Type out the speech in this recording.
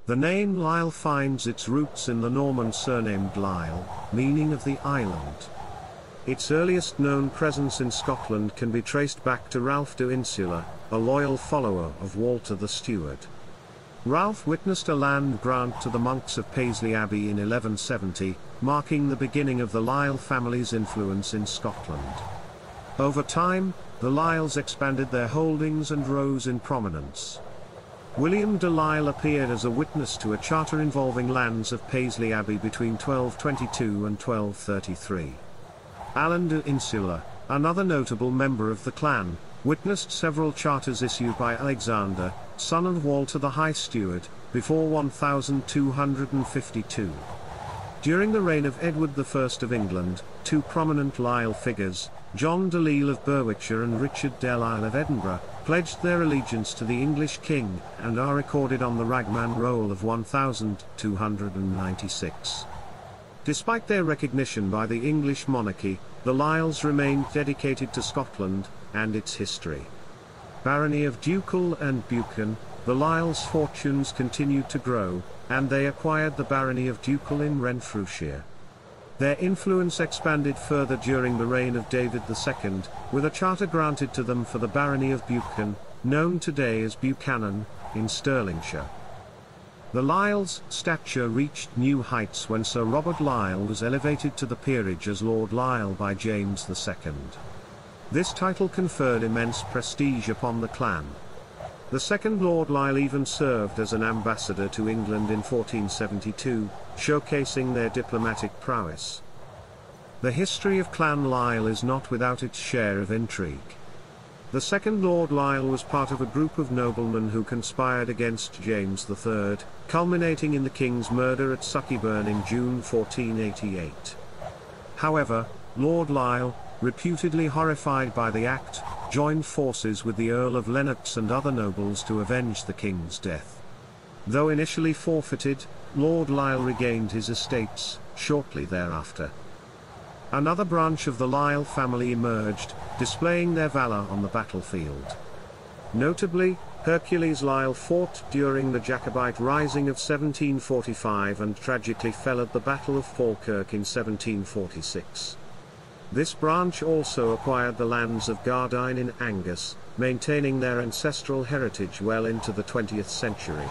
The name Lyle finds its roots in the Norman surname Lile, meaning of the island. Its earliest known presence in Scotland can be traced back to Ralph de Insula, a loyal follower of Walter the Steward. Ralph witnessed a land grant to the monks of Paisley Abbey in 1170, marking the beginning of the Lyle family's influence in Scotland. Over time, the Lyles expanded their holdings and rose in prominence. William de Lille appeared as a witness to a charter involving lands of Paisley Abbey between 1222 and 1233. Alan de Insula, another notable member of the clan, witnessed several charters issued by Alexander, son of Walter the High Steward, before 1252. During the reign of Edward I of England, two prominent Lyle figures, John de Lille of Berwickshire and Richard de Lile of Edinburgh, pledged their allegiance to the English king, and are recorded on the Ragman Roll of 1296. Despite their recognition by the English monarchy, the Lyles remained dedicated to Scotland and its history. Barony of Ducal and Buchan, the Lyles' fortunes continued to grow, and they acquired the Barony of Ducal in Renfrewshire. Their influence expanded further during the reign of David II, with a charter granted to them for the Barony of Buchan, known today as Buchanan, in Stirlingshire. The Lyles' stature reached new heights when Sir Robert Lyle was elevated to the peerage as Lord Lyle by James II. This title conferred immense prestige upon the clan. The second Lord Lyle even served as an ambassador to England in 1472, showcasing their diplomatic prowess. The history of Clan Lyle is not without its share of intrigue. The second Lord Lyle was part of a group of noblemen who conspired against James III, culminating in the king's murder at Suckyburn in June 1488. However, Lord Lyle, reputedly horrified by the act, joined forces with the Earl of Lennox and other nobles to avenge the king's death. Though initially forfeited, Lord Lyle regained his estates shortly thereafter. Another branch of the Lyle family emerged, displaying their valor on the battlefield. Notably, Hercules Lyle fought during the Jacobite Rising of 1745 and tragically fell at the Battle of Falkirk in 1746. This branch also acquired the lands of Gardyne in Angus, maintaining their ancestral heritage well into the 20th century.